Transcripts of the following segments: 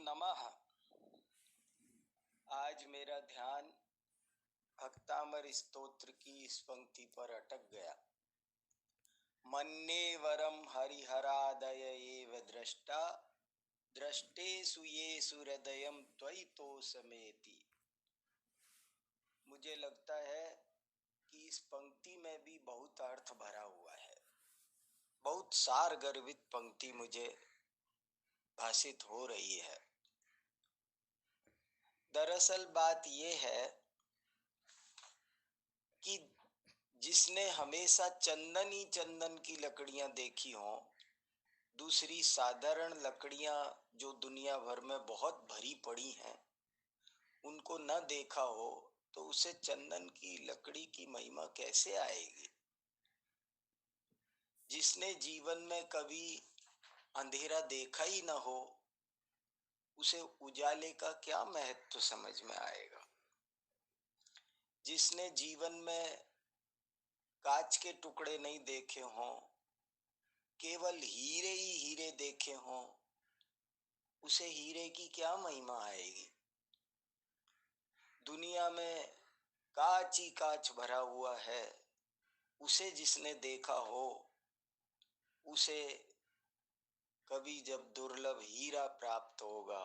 नमः। आज मेरा ध्यान भक्तामर स्तोत्र की इस पंक्ति पर अटक गया। मन्ये वरम हरिहरादय एव द्रष्टा, दृष्टेषु येषु हृदयं त्वयि तोषमेति। मुझे लगता है कि इस पंक्ति में भी बहुत अर्थ भरा हुआ है। बहुत सार गर्भित पंक्ति मुझे भाषित हो रही है। दरअसल बात यह है कि जिसने हमेशा चंदन ही चंदन की लकड़ियां देखी हों, दूसरी साधारण लकड़ियां जो दुनिया भर में बहुत भरी पड़ी हैं, उनको न देखा हो तो उसे चंदन की लकड़ी की महिमा कैसे आएगी। जिसने जीवन में कभी अंधेरा देखा ही न हो, उसे उजाले का क्या महत्व समझ में आएगा। जिसने जीवन में कांच के टुकड़े नहीं देखे हों, केवल हीरे ही हीरे देखे हों, उसे हीरे की क्या महिमा आएगी। दुनिया में कांच ही कांच भरा हुआ है, उसे जिसने देखा हो, उसे कभी जब दुर्लभ हीरा प्राप्त होगा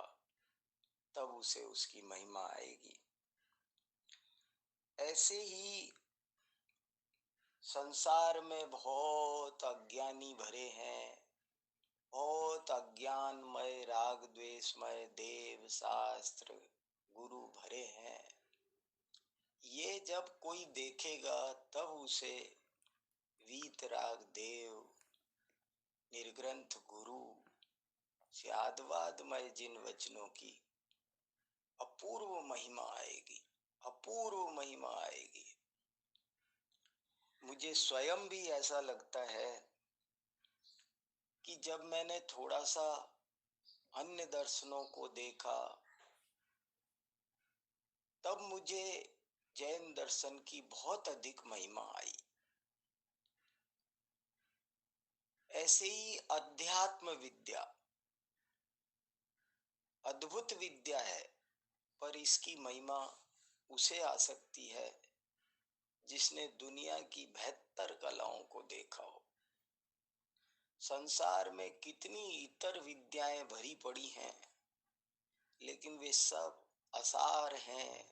तब उसे उसकी महिमा आएगी। ऐसे ही संसार में बहुत अज्ञानी भरे हैं, बहुत अज्ञानमय राग द्वेषमय देव शास्त्र गुरु भरे हैं। ये जब कोई देखेगा तब उसे वीतराग देव निर्ग्रंथ गुरु स्यादवादमय जिन वचनों की अपूर्व महिमा आएगी, अपूर्व महिमा आएगी। मुझे स्वयं भी ऐसा लगता है कि जब मैंने थोड़ा सा अन्य दर्शनों को देखा, तब मुझे जैन दर्शन की बहुत अधिक महिमा आई। ऐसे ही अध्यात्म विद्या अद्भुत विद्या है, पर इसकी महिमा उसे आ सकती है जिसने दुनिया की 72 कलाओं को देखा हो। संसार में कितनी इतर विद्याएं भरी पड़ी हैं, लेकिन वे सब असार हैं,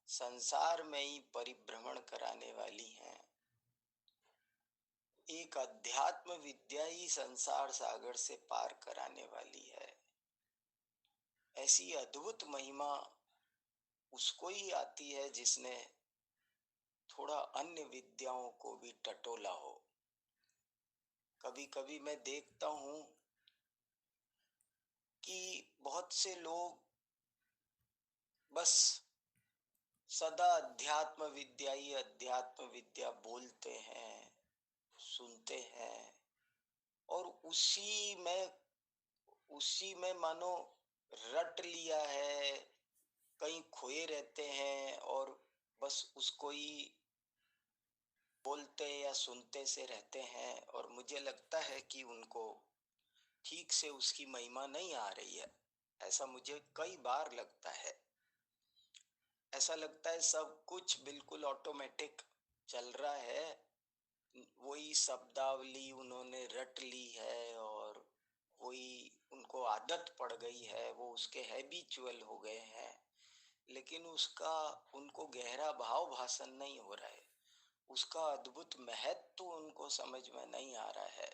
संसार में ही परिभ्रमण कराने वाली हैं। एक अध्यात्म विद्या ही संसार सागर से पार कराने वाली है। ऐसी अद्भुत महिमा उसको ही आती है जिसने थोड़ा अन्य विद्याओं को भी टटोला हो। कभी कभी मैं देखता हूं कि बहुत से लोग बस सदा अध्यात्म विद्या ही अध्यात्म विद्या बोलते हैं, सुनते हैं, और उसी में मानो रट लिया है, कहीं खोए रहते हैं और बस उसको ही बोलते या सुनते से रहते हैं। और मुझे लगता है कि उनको ठीक से उसकी महिमा नहीं आ रही है। ऐसा मुझे कई बार लगता है। ऐसा लगता है सब कुछ बिल्कुल ऑटोमेटिक चल रहा है, वही शब्दावली उन्होंने रट ली है और वही उनको आदत पड़ गई है, वो उसके हैबिचुअल हो गए हैं, लेकिन उसका उनको गहरा भाव भाषण नहीं हो रहा है, उसका अद्भुत महत्व उनको समझ में नहीं आ रहा है।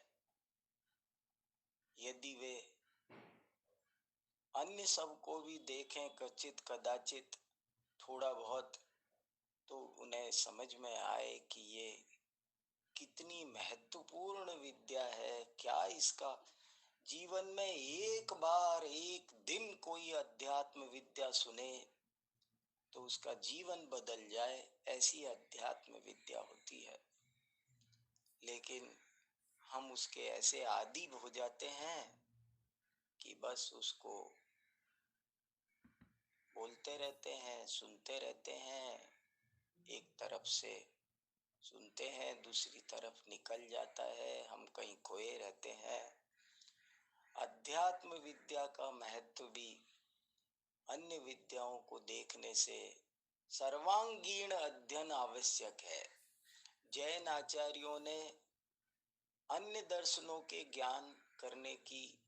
यदि वे अन्य सबको भी देखें कचित कदाचित थोड़ा बहुत, तो उन्हें समझ में आए कि ये कितनी महत्वपूर्ण विद्या है। क्या इसका जीवन में एक बार एक दिन कोई अध्यात्म विद्या सुने तो उसका जीवन बदल जाए, ऐसी अध्यात्म विद्या होती है। लेकिन हम उसके ऐसे आदी हो जाते हैं कि बस उसको बोलते रहते हैं, सुनते रहते हैं, एक तरफ से सुनते हैं दूसरी तरफ निकल जाता है, हम कहीं खोए रहते हैं। अध्यात्म विद्या का महत्व भी अन्य विद्याओं को देखने से सर्वांगीण अध्ययन आवश्यक है। जैन आचार्यों ने अन्य दर्शनों के ज्ञान करने की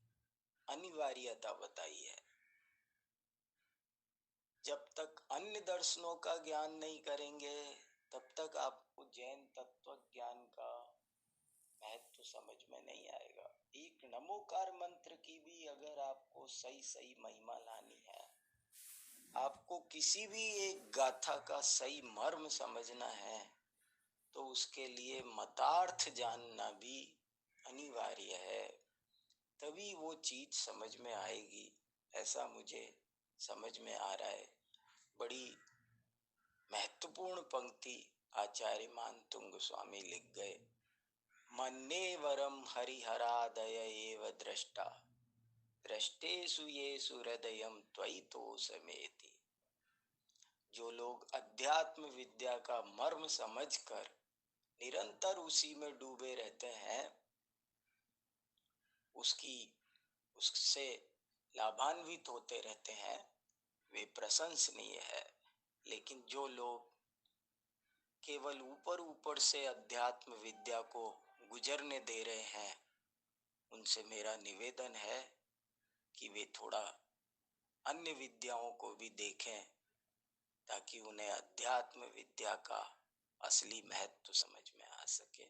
अनिवार्यता बताई है। जब तक अन्य दर्शनों का ज्ञान नहीं करेंगे तब तक आपको जैन तत्व ज्ञान का महत्व समझ में नहीं आएगा। एक नमोकार मंत्र की भी अगर आपको सही सही महिमा लानी है, आपको किसी भी एक गाथा का सही मर्म समझना है, तो उसके लिए मतार्थ जानना भी अनिवार्य है। तभी वो चीज समझ में आएगी, ऐसा मुझे समझ में आ रहा है। बड़ी महत्वपूर्ण पंक्ति आचार्य मानतुंग गोस्वामी लिख गए। मन्ये वरम हरिहरादय एव दृष्टा, दृष्टेषु येषु हृदयम त्वयि तोषमेति। जो लोग अध्यात्म विद्या का मर्म समझकर निरंतर उसी में डूबे रहते हैं, उससे लाभान्वित होते रहते हैं, वे प्रशंसनीय है। लेकिन जो लोग केवल ऊपर ऊपर से अध्यात्म विद्या को गुजरने दे रहे हैं, उनसे मेरा निवेदन है कि वे थोड़ा अन्य विद्याओं को भी देखें, ताकि उन्हें अध्यात्म विद्या का असली महत्व समझ में आ सके।